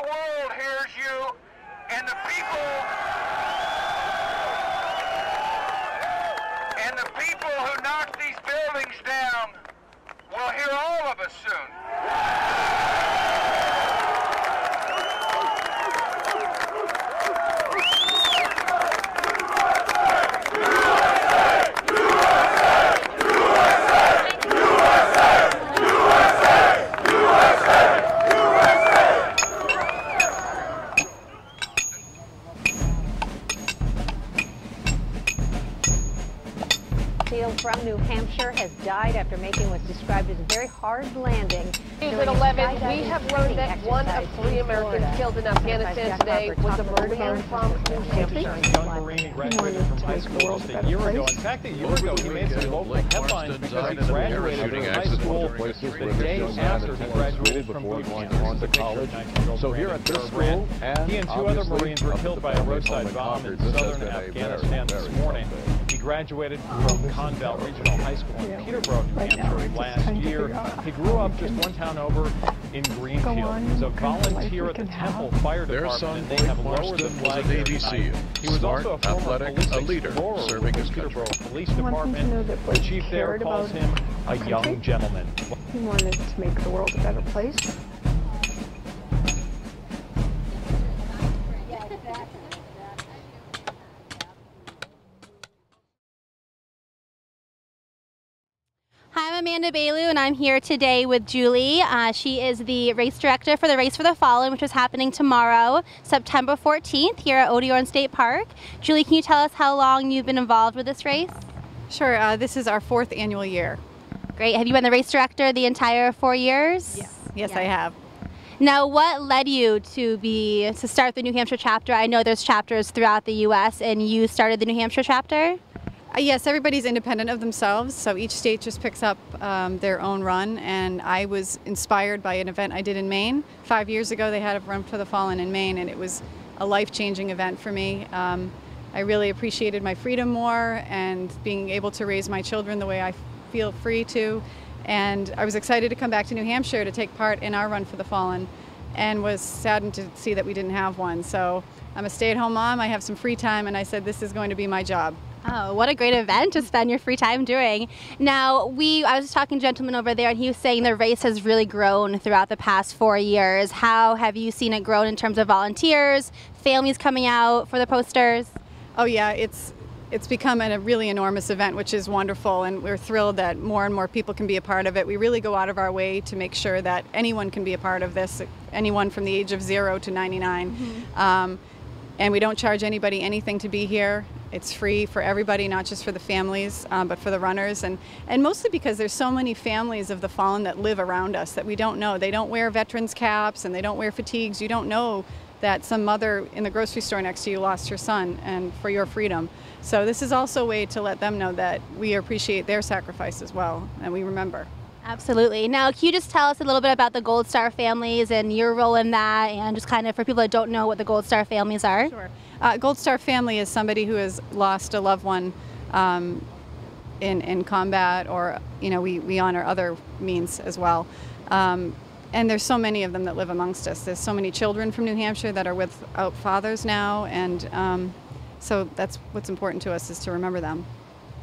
the world hears you, and the people who knock these buildings down will hear all of us soon. From New Hampshire has died after making what's described as a very hard landing. News at 11, we have learned that one of 3 Americans killed in Afghanistan today was a Marine from New Hampshire. Young Marine graduated from high school just a year ago. In fact, a year ago he made some local headlines because he graduated from high school the day after he graduated from boot camp. So here at this school, he and 2 other Marines were killed by a roadside bomb in southern Afghanistan this morning. He graduated from Conval Regional High School in Peterborough, New Hampshire last year. He grew up just one town over in Greenfield. He's a volunteer at the Temple Fire Department, and they have lowered the flag there tonight. He was also a former police explorer serving his with the country. Peterborough Police Department. The chief there calls him a young gentleman. He wanted to make the world a better place. Hi, I'm Amanda Bailu, and I'm here today with Julie. She is the race director for the Race for the Fallen, which is happening tomorrow, September 14th, here at Odioran State Park. Julie, can you tell us how long you've been involved with this race? Sure. This is our 4th annual year. Great. Have you been the race director the entire 4 years? Yes, I have. Now, what led you to start the New Hampshire chapter? I know there's chapters throughout the U.S., and you started the New Hampshire chapter? Yes, everybody's independent of themselves, so each state just picks up their own run, and I was inspired by an event I did in Maine. 5 years ago they had a Run for the Fallen in Maine, and it was a life-changing event for me. I really appreciated my freedom more and being able to raise my children the way I feel free to, and I was excited to come back to New Hampshire to take part in our Run for the Fallen, and was saddened to see that we didn't have one. So I'm a stay-at-home mom, I have some free time, and I said this is going to be my job. Oh, what a great event to spend your free time doing. Now, I was talking to a gentleman over there, and he was saying the race has really grown throughout the past 4 years. How have you seen it grown in terms of volunteers, families coming out for the posters? Oh yeah, it's become a really enormous event, which is wonderful, and we're thrilled that more and more people can be a part of it. We really go out of our way to make sure that anyone can be a part of this, anyone from the age of 0 to 99. Mm-hmm. And we don't charge anybody anything to be here. It's free for everybody, not just for the families, but for the runners, and mostly because there's so many families of the fallen that live around us that we don't know. They don't wear veterans caps and they don't wear fatigues. You don't know that some mother in the grocery store next to you lost her son and for your freedom. So this is also a way to let them know that we appreciate their sacrifice as well, and we remember. Absolutely. Now, can you just tell us a little bit about the Gold Star families and your role in that, and just kind of for people that don't know what the Gold Star families are? Sure. Gold Star family is somebody who has lost a loved one in combat, or we honor other means as well. And there's so many of them that live amongst us. There's so many children from New Hampshire that are without fathers now, and so that's what's important to us, is to remember them.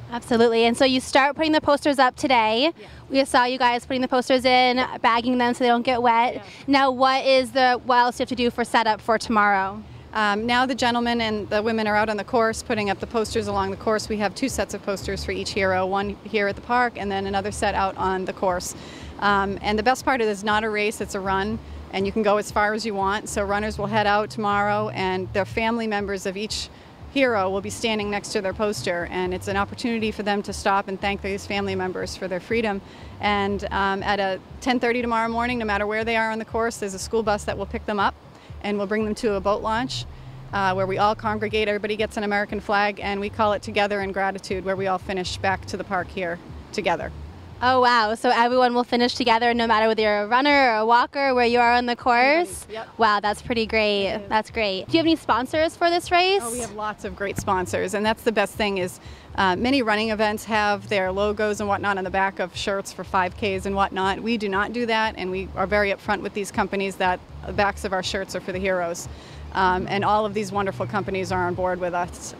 Absolutely. And so you start putting the posters up today. Yeah. We saw you guys putting the posters in, bagging them so they don't get wet. Yeah. Now, what else do you have to do for setup for tomorrow? Now the gentlemen and the women are out on the course putting up the posters along the course. We have 2 sets of posters for each hero, one here at the park and then another set out on the course. And the best part is it's not a race, it's a run, and you can go as far as you want. So runners will head out tomorrow, and the family members of each hero will be standing next to their poster, and it's an opportunity for them to stop and thank these family members for their freedom. And at 10:30 tomorrow morning, no matter where they are on the course, there's a school bus that will pick them up and we'll bring them to a boat launch where we all congregate. Everybody gets an American flag, and we call it Together in Gratitude, where we all finish back to the park here together. Oh, wow. So everyone will finish together no matter whether you're a runner or a walker, where you are on the course? Yep. Wow, that's pretty great. That's great. Do you have any sponsors for this race? Oh, we have lots of great sponsors, and that's the best thing is many running events have their logos and whatnot on the back of shirts for 5Ks and whatnot. We do not do that, and we are very upfront with these companies that the backs of our shirts are for the heroes. And all of these wonderful companies are on board with us.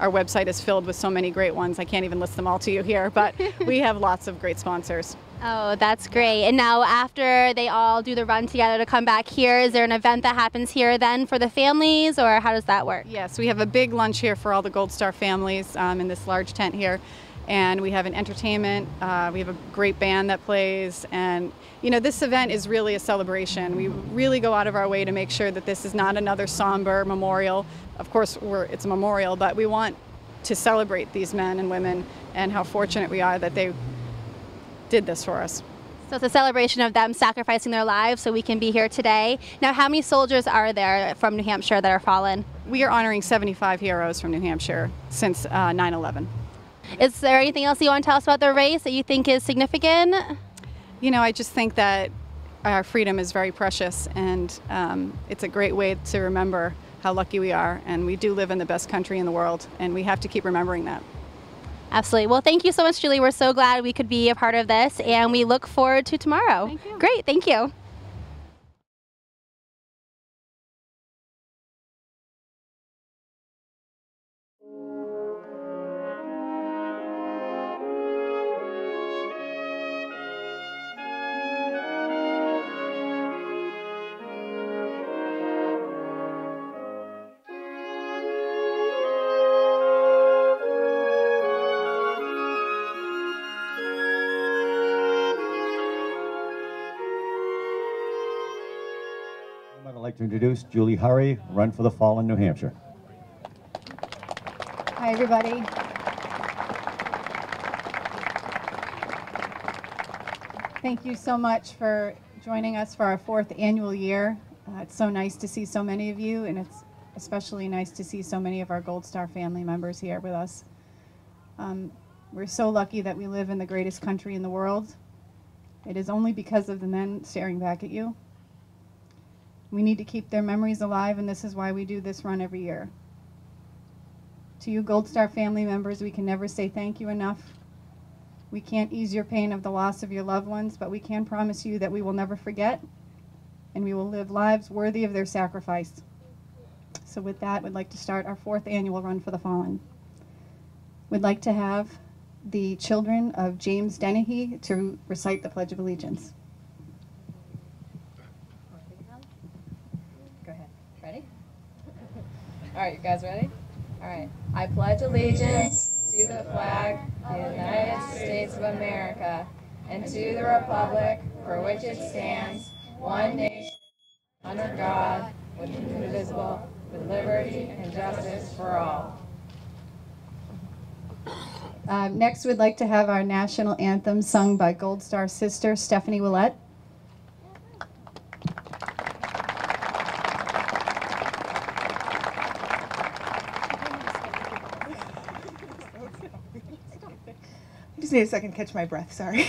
Our website is filled with so many great ones. I can't even list them all to you here, but we have lots of great sponsors. Oh, that's great. And now after they all do the run together to come back here, is there an event that happens here then for the families, or how does that work? Yes, we have a big lunch here for all the Gold Star families in this large tent here. And we have an entertainment, we have a great band that plays, and you know, this event is really a celebration. We really go out of our way to make sure that this is not another somber memorial. Of course, it's a memorial, but we want to celebrate these men and women and how fortunate we are that they did this for us. So it's a celebration of them sacrificing their lives so we can be here today. Now, how many soldiers are there from New Hampshire that are fallen? We are honoring 75 heroes from New Hampshire since 9/11. Is there anything else you want to tell us about the race that you think is significant? You know, I just think that our freedom is very precious, and it's a great way to remember how lucky we are, and we do live in the best country in the world, and we have to keep remembering that. Absolutely. Well, thank you so much, Julie. We're so glad we could be a part of this, and we look forward to tomorrow. Thank you. Great. Thank you. I'd like to introduce Julie Hurry, Run for the Fallen, New Hampshire. Hi, everybody. Thank you so much for joining us for our 4th annual year. It's so nice to see so many of you, and it's especially nice to see so many of our Gold Star family members here with us. We're so lucky that we live in the greatest country in the world. It is only because of the men staring back at you. We need to keep their memories alive, and this is why we do this run every year. To you Gold Star family members, we can never say thank you enough. We can't ease your pain of the loss of your loved ones, but we can promise you that we will never forget, and we will live lives worthy of their sacrifice. So with that, we'd like to start our 4th annual Run for the Fallen. We'd like to have the children of James Dennehy to recite the Pledge of Allegiance. All right, you guys ready? All right. I pledge allegiance to the flag of the United States of America and to the republic for which it stands, one nation, under God, with indivisible, with liberty and justice for all. Next, we'd like to have our national anthem sung by Gold Star sister Stephanie Willett. I just need a second to catch my breath, sorry.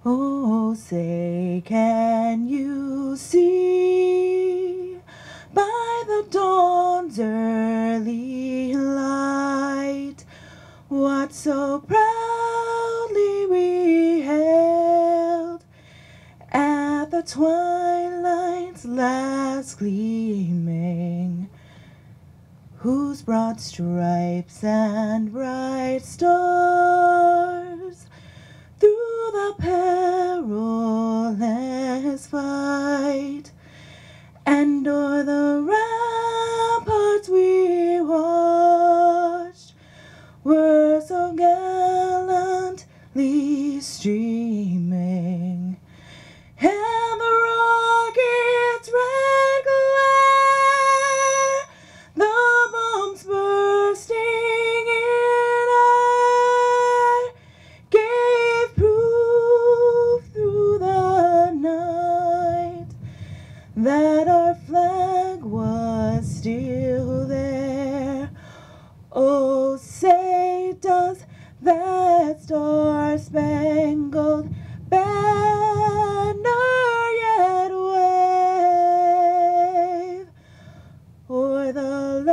Oh, say, can you see by the dawn's early light what so proudly we hailed at the twilight's last gleaming, whose broad stripes and bright stars through the perilous fight and o'er the ramparts we watched were so gallantly streaming, and the rocket's red glare, the bombs bursting in air, gave proof through the night that our flag was still there. does that star-spangled banner yet wave o'er the land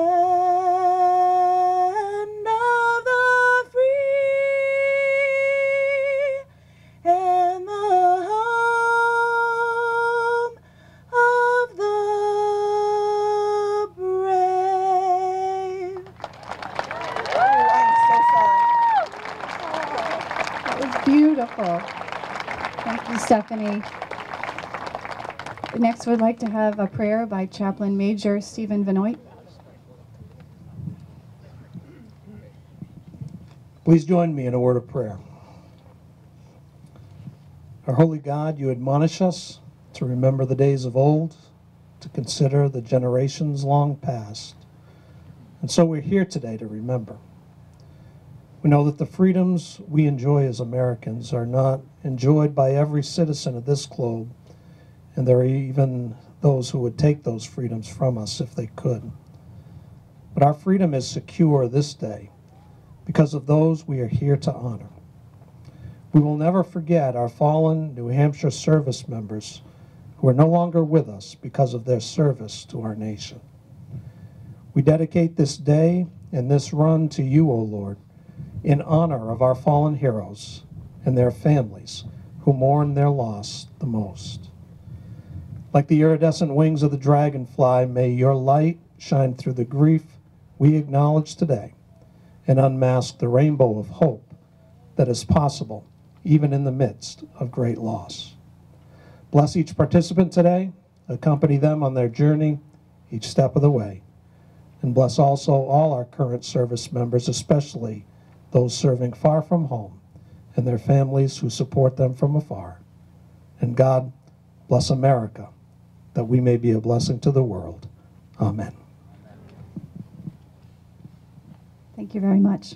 of the free and the home of the brave. Oh, I'm so sorry. That was beautiful. Thank you, Stephanie. Next, we'd like to have a prayer by Chaplain Major Stephen Benoit. Please join me in a word of prayer. Our holy God, you admonish us to remember the days of old, to consider the generations long past. And so we're here today to remember. We know that the freedoms we enjoy as Americans are not enjoyed by every citizen of this globe, and there are even those who would take those freedoms from us if they could. But our freedom is secure this day because of those we are here to honor. We will never forget our fallen New Hampshire service members who are no longer with us because of their service to our nation. We dedicate this day and this run to you, O Lord, in honor of our fallen heroes and their families who mourn their loss the most. Like the iridescent wings of the dragonfly, may your light shine through the grief we acknowledge today and unmask the rainbow of hope that is possible even in the midst of great loss. Bless each participant today, accompany them on their journey each step of the way, and bless also all our current service members, especially those serving far from home and their families who support them from afar. And God, bless America, that we may be a blessing to the world. Amen. Thank you very much.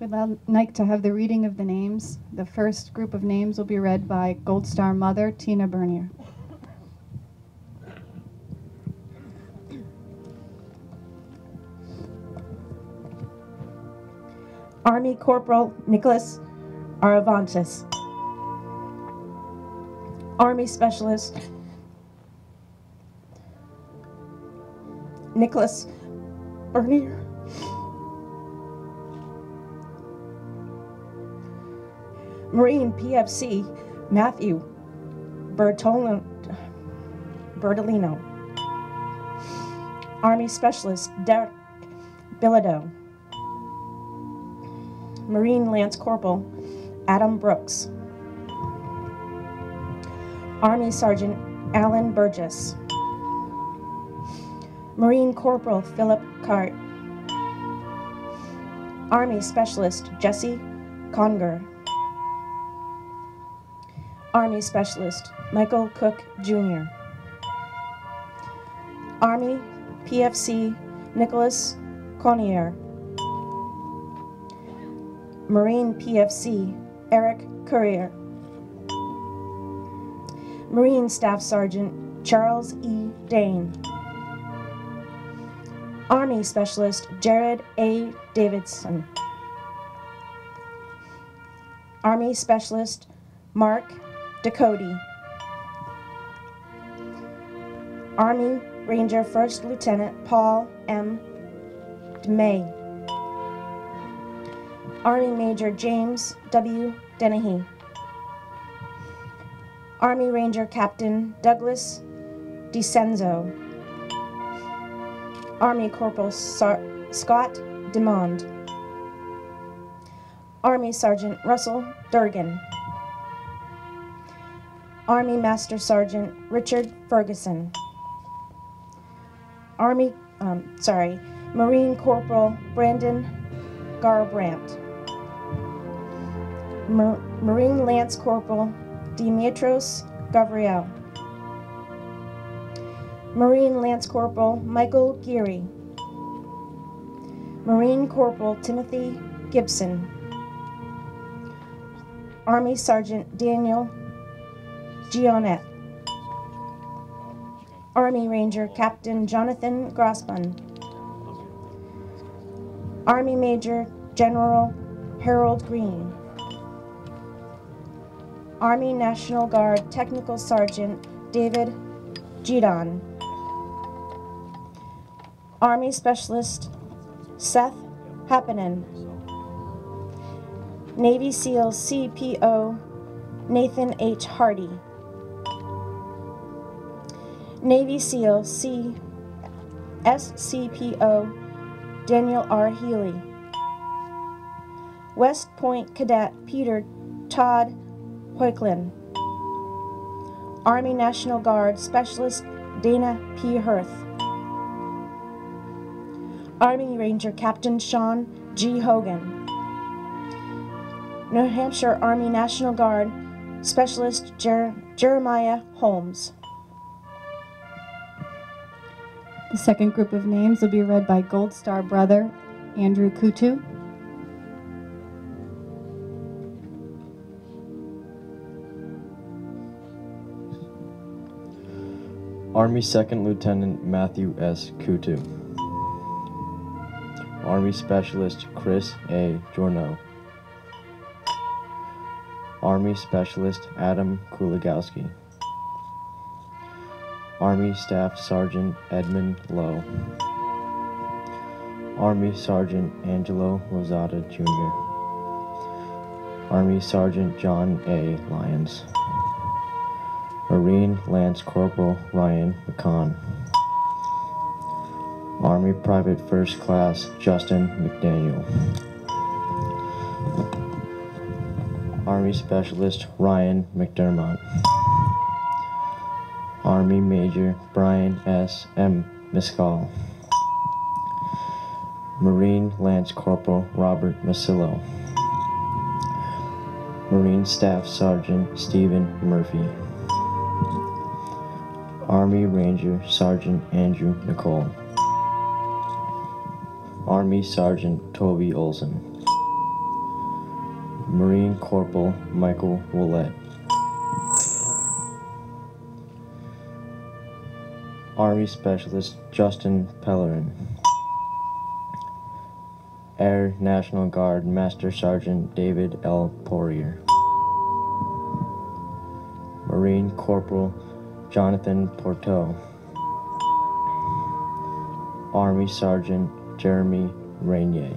We'd like to have the reading of the names. The first group of names will be read by Gold Star Mother Tina Bernier. Army Corporal Nicholas Aravantes. Army Specialist Nicholas Bernier. Marine PFC Matthew Bertolino. Army Specialist Derek Bilodeau. Marine Lance Corporal Adam Brooks. Army Sergeant Alan Burgess. Marine Corporal Philip Cart. Army Specialist Jesse Conger. Army Specialist Michael Cook Jr. Army PFC Nicholas Connier. Marine PFC Eric Courier. Marine Staff Sergeant Charles E. Dane. Army Specialist Jared A. Davidson. Army Specialist Mark Ducote. Army Ranger First Lieutenant Paul M. DeMay. Army Major James W. Dennehy. Army Ranger Captain Douglas DiCenzo. Army Corporal Scott DeMond. Army Sergeant Russell Durgan. Army Master Sergeant Richard Ferguson. Marine Corporal Brandon Garbrandt. Marine Lance Corporal Dimitrios Gavriel. Marine Lance Corporal Michael Geary. Marine Corporal Timothy Gibson. Army Sergeant Daniel Gionette. Army Ranger Captain Jonathan Grossman. Army Major General Harold Green. Army National Guard Technical Sergeant David Gedon. Army Specialist Seth Happenin. Navy SEAL CPO Nathan H. Hardy. Navy SEAL SCPO Daniel R. Healy. West Point Cadet Peter Todd Hoechlin. Army National Guard Specialist Dana P. Hirth. Army Ranger Captain Sean G. Hogan. New Hampshire Army National Guard Specialist Jeremiah Holmes. The second group of names will be read by Gold Star brother Andrew Kutu. Army Second Lieutenant Matthew S. Kutu. Army Specialist Chris A. Jorno. Army Specialist Adam Kuligowski. Army Staff Sergeant Edmund Lowe. Army Sergeant Angelo Lozada Jr. Army Sergeant John A. Lyons. Marine Lance Corporal Ryan McCon. Army Private First Class Justin McDaniel. Army Specialist Ryan McDermott. Army Major Brian S. M. Miscall. Marine Lance Corporal Robert Masillo. Marine Staff Sergeant Stephen Murphy. Army Ranger Sergeant Andrew Nicole. Army Sergeant Toby Olson. Marine Corporal Michael Willett. Army Specialist Justin Pellerin. Air National Guard Master Sergeant David L. Poirier. Marine Corporal Jonathan Porteau. Army Sergeant Jeremy Rainier.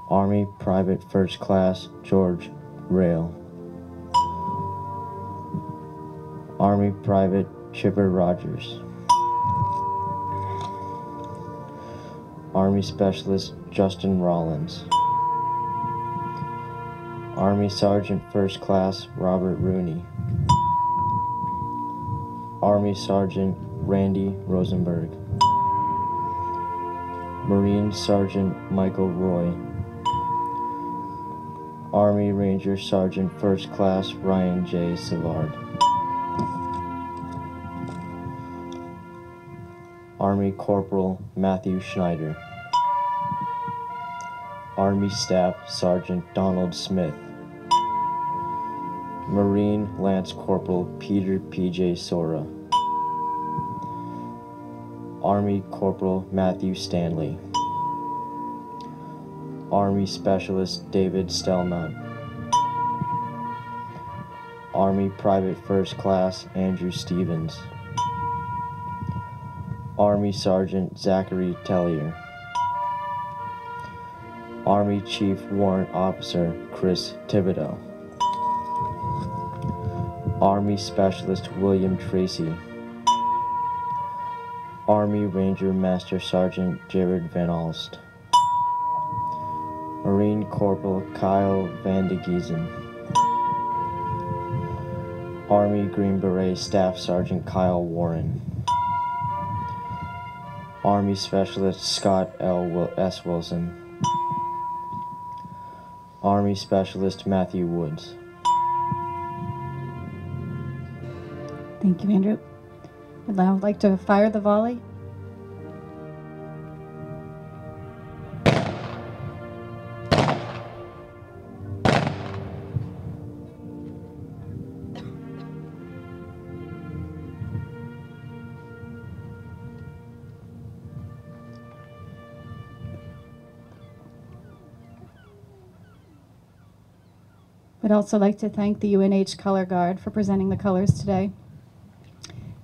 Army Private First Class George Rail. Army Private Chipper Rogers. Army Specialist Justin Rollins. Army Sergeant First Class Robert Rooney. Army Sergeant Randy Rosenberg. Marine Sergeant Michael Roy. Army Ranger Sergeant First Class Ryan J. Savard. Army Corporal Matthew Schneider. Army Staff Sergeant Donald Smith. Marine Lance Corporal Peter P.J. Sora. Army Corporal Matthew Stanley. Army Specialist David Stelmont. Army Private First Class Andrew Stevens. Army Sergeant Zachary Tellier. Army Chief Warrant Officer Chris Thibodeau. Army Specialist William Tracy. Army Ranger Master Sergeant Jared Van Alst. Marine Corporal Kyle Van de Giesen. Army Green Beret Staff Sergeant Kyle Warren. Army Specialist Scott S. Wilson. Army Specialist Matthew Woods. Thank you, Andrew. I'd now like to fire the volley. We'd also like to thank the UNH Color Guard for presenting the colors today.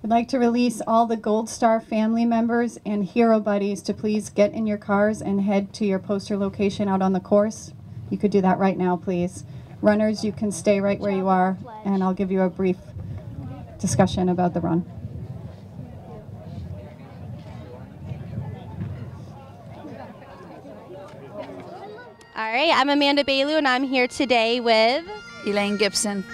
We'd like to release all the Gold Star family members and hero buddies to please get in your cars and head to your poster location out on the course. You could do that right now, please. Runners, you can stay right where you are, and I'll give you a brief discussion about the run. All right, I'm Amanda Bailu, and I'm here today with Elaine Gibson.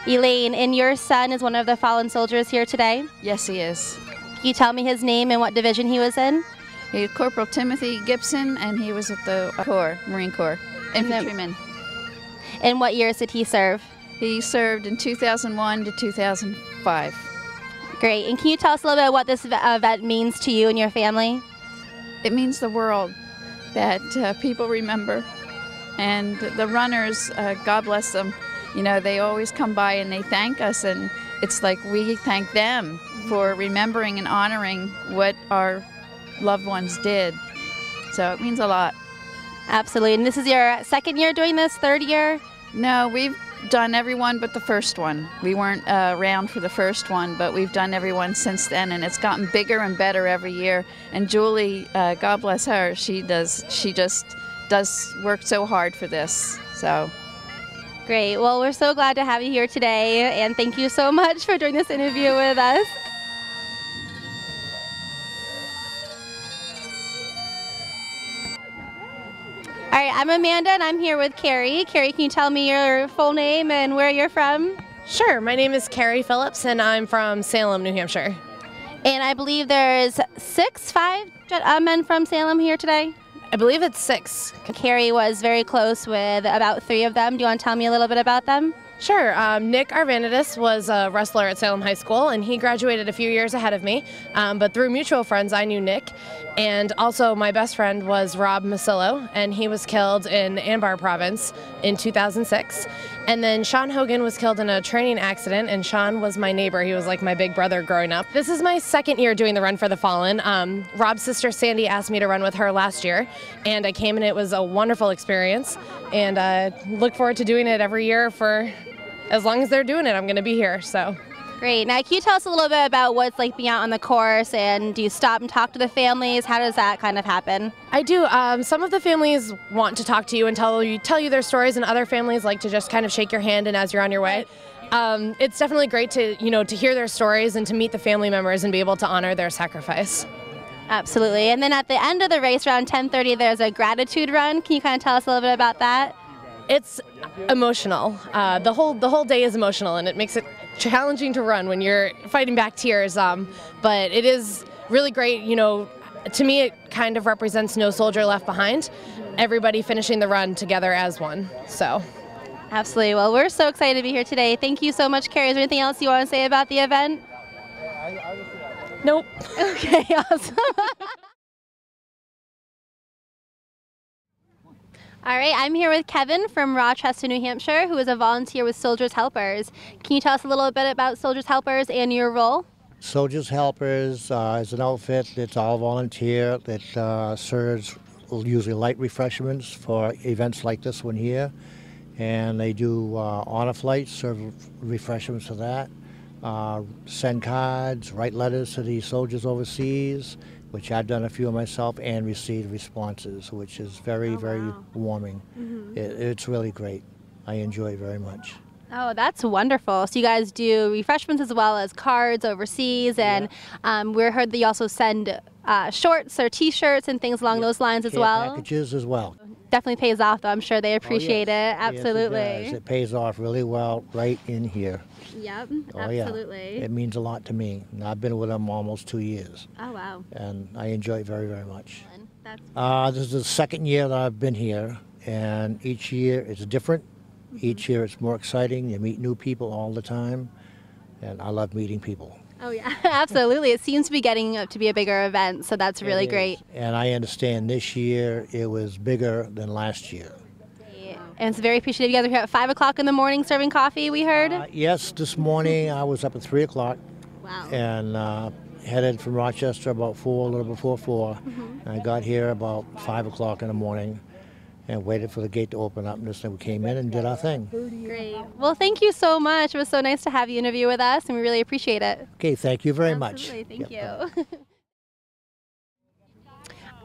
Elaine, and your son is one of the fallen soldiers here today? Yes, he is. Can you tell me his name and what division he was in? He's Corporal Timothy Gibson, and he was at the Corps, Marine Corps, infantryman. And what years did he serve? He served in 2001 to 2005. Great. And can you tell us a little bit what this event means to you and your family? It means the world that people remember. And the runners, God bless them, you know, they always come by and they thank us, and it's like we thank them for remembering and honoring what our loved ones did. So it means a lot. Absolutely. And this is your second year doing this, third year? No, we've done every one but the first one. We weren't around for the first one, but we've done every one since then, and it's gotten bigger and better every year. And Julie, God bless her, she just does work so hard for this. So great. Well, we're so glad to have you here today, and thank you so much for doing this interview with us. All right, I'm Amanda, and I'm here with Carrie. Carrie, can you tell me your full name and where you're from? Sure. My name is Carrie Phillips, and I'm from Salem, New Hampshire. And I believe there's five men from Salem here today? I believe it's 6. Carrie was very close with about 3 of them. Do you want to tell me a little bit about them? Sure. Nick Arvanitis was a wrestler at Salem High School, and he graduated a few years ahead of me. But through mutual friends, I knew Nick. And also my best friend was Rob Masillo, and he was killed in Anbar Province in 2006. And then Sean Hogan was killed in a training accident, and Sean was my neighbor. He was like my big brother growing up. This is my second year doing the Run for the Fallen. Rob's sister Sandy asked me to run with her last year, and I came, and it was a wonderful experience. And I look forward to doing it every year for as long as they're doing it. I'm going to be here. So. Great. Now, can you tell us a little bit about what it's like being out on the course, and do you stop and talk to the families? How does that kind of happen? I do. Some of the families want to talk to you and tell you their stories, and other families like to just kind of shake your hand and as you're on your way. It's definitely great to hear their stories and to meet the family members and be able to honor their sacrifice. Absolutely. And then at the end of the race, around 10:30, there's a gratitude run. Can you kind of tell us a little bit about that? It's emotional. The whole day is emotional, and it makes it challenging to run when you're fighting back tears. But it is really great. To me, it kind of represents no soldier left behind. Everybody finishing the run together as one. So. Absolutely. Well, we're so excited to be here today. Thank you so much, Carrie. Is there anything else you want to say about the event? Nope. Okay, awesome. All right, I'm here with Kevin from Rochester, New Hampshire, who is a volunteer with Soldiers Helpers. Can you tell us a little bit about Soldiers Helpers and your role? Soldiers Helpers is an outfit that's all volunteer that serves usually light refreshments for events like this one here. And they do honor flights, serve refreshments for that, send cards, write letters to the soldiers overseas, which I've done a few of myself, and received responses, which is very, very warming. Mm-hmm. It's really great. I enjoy it very much. Oh, that's wonderful. So you guys do refreshments as well as cards overseas, and we heard that you also send shorts or T-shirts and things along those lines as well. Packages as well. Definitely pays off, though. I'm sure they appreciate it. Absolutely. Yes, it pays off really well right in here. Yep, absolutely. Yeah. It means a lot to me. I've been with them almost 2 years. Oh, wow. And I enjoy it very, very much. This is the second year that I've been here, and each year it's different. Mm-hmm. Each year it's more exciting. You meet new people all the time, and I love meeting people. Oh, yeah, absolutely. It seems to be getting up to be a bigger event, so that's really great. And I understand this year it was bigger than last year. And it's very appreciative. You guys are here at 5 o'clock in the morning serving coffee, we heard? Yes, this morning I was up at 3 o'clock. Wow. And headed from Rochester about 4, a little before 4. Mm-hmm. I got here about 5 o'clock in the morning. and waited for the gate to open up, and just we came in and did our thing. Great. Well, thank you so much. It was so nice to have you interview with us, and we really appreciate it. Okay, thank you very much. Thank you.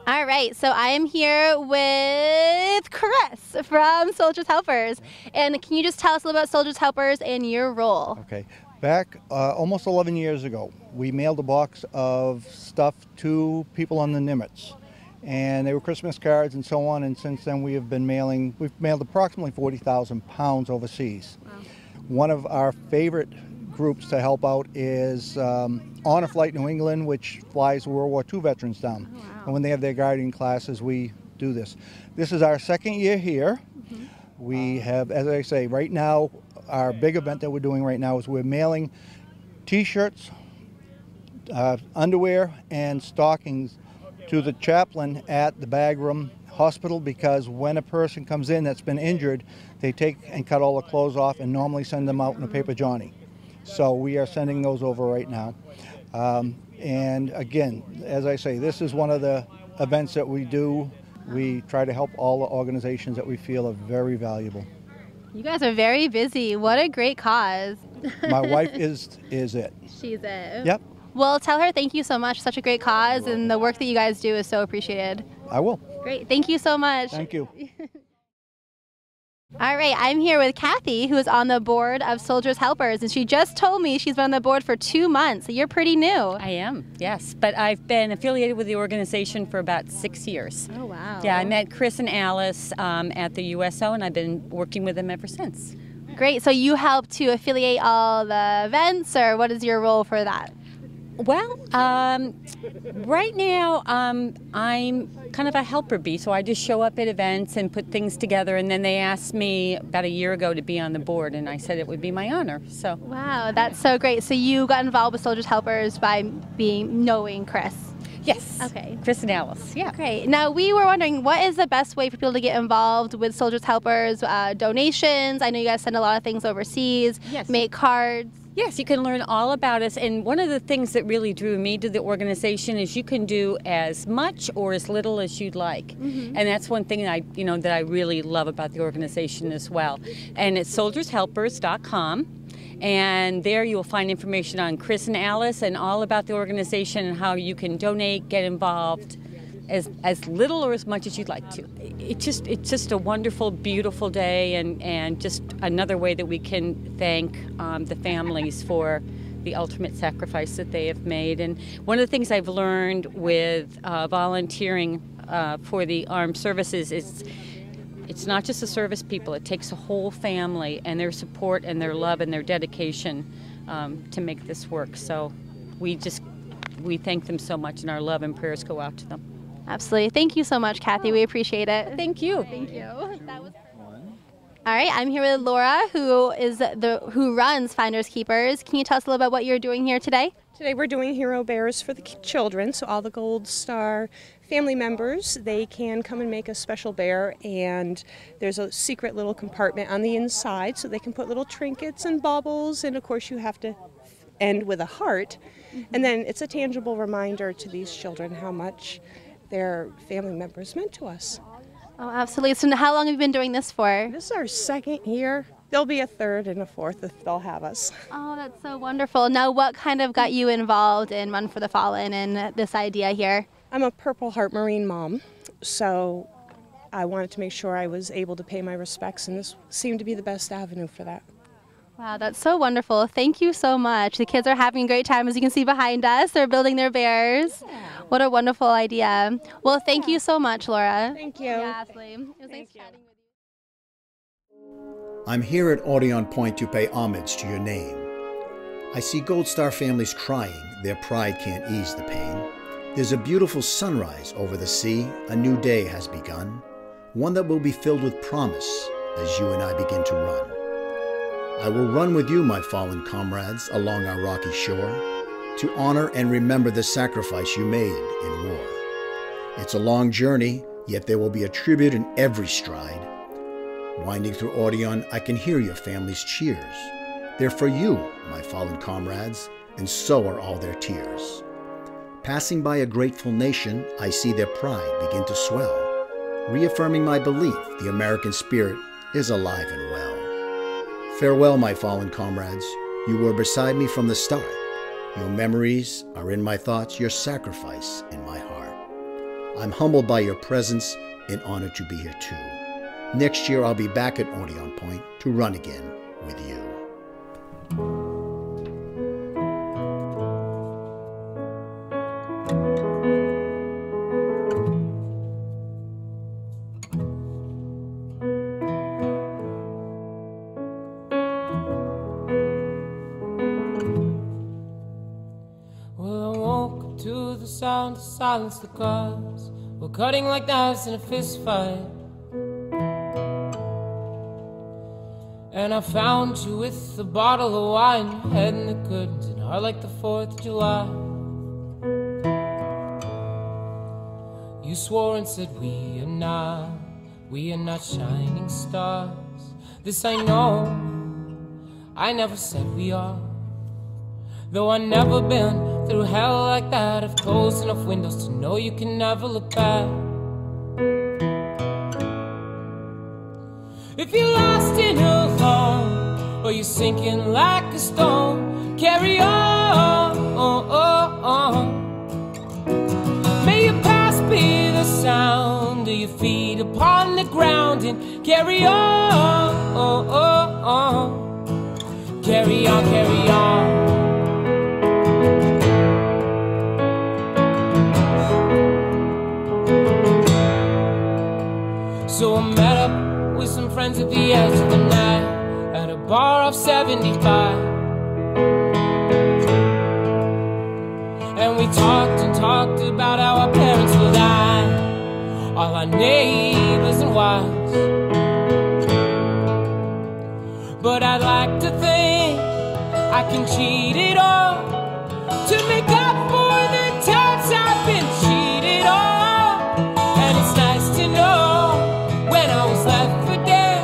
All right, so I am here with Chris from Soldiers Helpers. And can you just tell us a little about Soldiers Helpers and your role? Okay. Back almost 11 years ago, we mailed a box of stuff to people on the Nimitz. And they were Christmas cards and so on, and since then we've mailed approximately 40,000 pounds overseas. Wow. One of our favorite groups to help out is Honor Flight New England, which flies World War II veterans down. Oh, wow. And when they have their guiding classes, we do this. This is our second year here. Mm-hmm. We have, as I say, right now, our big event that we're doing right now is we're mailing T-shirts, underwear, and stockings to the chaplain at the Bagram Hospital, because when a person comes in that's been injured, they take and cut all the clothes off and normally send them out in a paper Johnny. So we are sending those over right now. And again, as I say, this is one of the events that we do. We try to help all the organizations that we feel are very valuable. You guys are very busy. What a great cause. My wife is it. She's it. Yep. Well, tell her thank you so much. Such a great cause, and the work that you guys do is so appreciated. I will. Great. Thank you so much. Thank you. All right, I'm here with Kathy, who is on the board of Soldiers Helpers, and she just told me she's been on the board for 2 months. So you're pretty new. I am, yes, but I've been affiliated with the organization for about 6 years. Oh, wow. Yeah, I met Chris and Alice at the USO, and I've been working with them ever since. Great, so you help to affiliate all the events, or what is your role for that? Well, right now I'm kind of a helper bee, so I just show up at events and put things together, and then they asked me about a year ago to be on the board, and I said it would be my honor. So. Wow, that's so great. So you got involved with Soldiers Helpers by knowing Chris? Yes. Okay. Chris and Alice, yeah. Great. Now, we were wondering, what is the best way for people to get involved with Soldiers Helpers? Donations? I know you guys send a lot of things overseas. Yes. Make cards. Yes, you can learn all about us, and one of the things that really drew me to the organization is you can do as much or as little as you'd like, and that's one thing that I really love about the organization as well. And it's soldiershelpers.com, and there you will find information on Chris and Alice and all about the organization and how you can donate, get involved, as little or as much as you'd like to. It's just a wonderful, beautiful day, and just another way that we can thank the families for the ultimate sacrifice that they have made. And one of the things I've learned with volunteering for the armed services is it's not just the service people. It takes a whole family and their support and their love and their dedication to make this work. So we thank them so much, and our love and prayers go out to them. Absolutely. Thank you so much, Kathy. We appreciate it. Thank you. Thank you. That was all right. I'm here with Laura, who runs Finders Keepers. Can you tell us a little about what you're doing here today? Today we're doing Hero Bears for the children. So all the Gold Star family members, they can come and make a special bear, and there's a secret little compartment on the inside so they can put little trinkets and baubles, and of course you have to end with a heart. And then it's a tangible reminder to these children how much their family members meant to us. Oh, absolutely. So how long have you been doing this for? This is our second year. There'll be a third and a fourth if they'll have us. Oh, that's so wonderful. Now, what kind of got you involved in Run for the Fallen and this idea here? I'm a Purple Heart Marine mom, so I wanted to make sure I was able to pay my respects, and this seemed to be the best avenue for that. Wow, that's so wonderful. Thank you so much. The kids are having a great time. As you can see behind us, they're building their bears. Yeah. What a wonderful idea. Well, thank you so much, Laura. Thank you. Yeah, absolutely. It was nice chatting with you. I'm here at Odeon Point to pay homage to your name. I see Gold Star families crying. Their pride can't ease the pain. There's a beautiful sunrise over the sea. A new day has begun, one that will be filled with promise as you and I begin to run. I will run with you, my fallen comrades, along our rocky shore, to honor and remember the sacrifice you made in war. It's a long journey, yet there will be a tribute in every stride. Winding through Odeon, I can hear your family's cheers. They're for you, my fallen comrades, and so are all their tears. Passing by a grateful nation, I see their pride begin to swell. reaffirming my belief the American spirit is alive and well. Farewell, my fallen comrades. You were beside me from the start. Your memories are in my thoughts, your sacrifice in my heart. I'm humbled by your presence and honored to be here too. Next year, I'll be back at Odeon Point to run again with you. Sound to silence the cars. We're cutting like knives in a fist fight. And I found you with a bottle of wine, your head in the curtains, and heart like the 4th of July. You swore and said we are not shining stars. This I know, I never said we are. Though I've never been through hell like that, I've closed enough windows to know you can never look back. If you're lost and alone, or you're sinking like a stone, carry on. May your past be the sound of your feet upon the ground, and carry on. Carry on, carry on. So I met up with some friends at the edge of the night, at a bar off 75. And we talked and talked about how our parents will die, all our neighbors and wives. But I'd like to think I can cheat it all to make up for the times I've been cheated on. And it's nice to know when I was left for dead,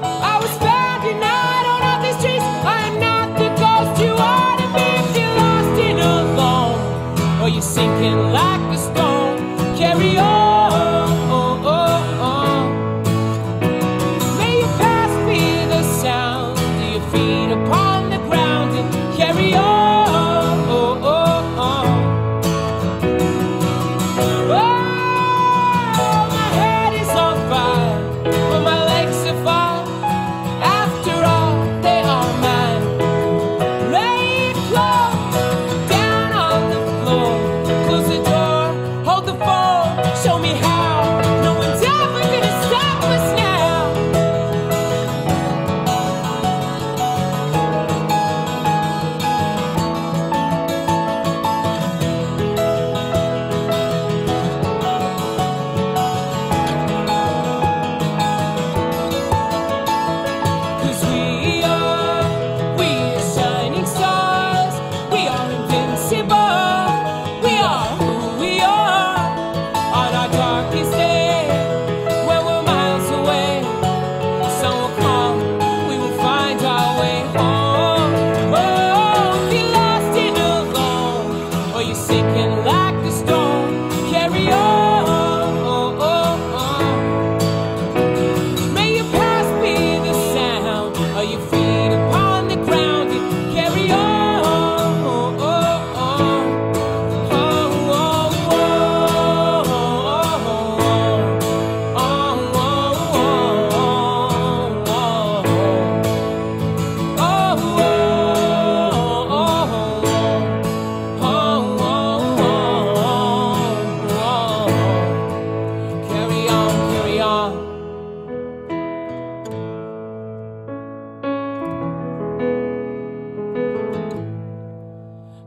I was found and I don't have these streets. I am not the ghost you want to be. If you're lost and alone, or you're sinking like a stone, carry on. May your past be the sound of your feet upon the ground, and carry on.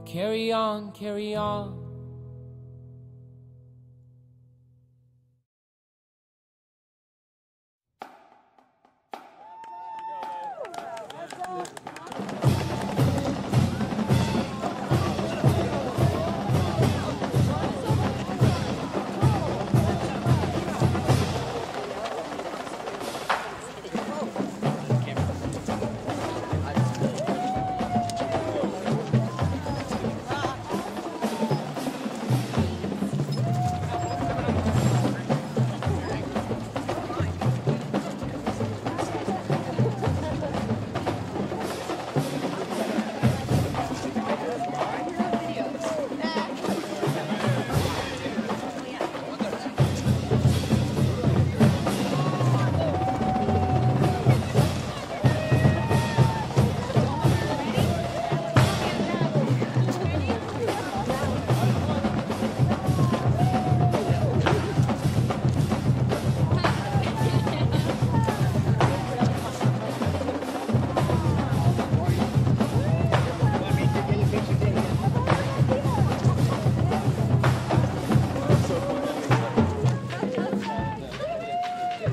Carry on, carry on.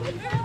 America.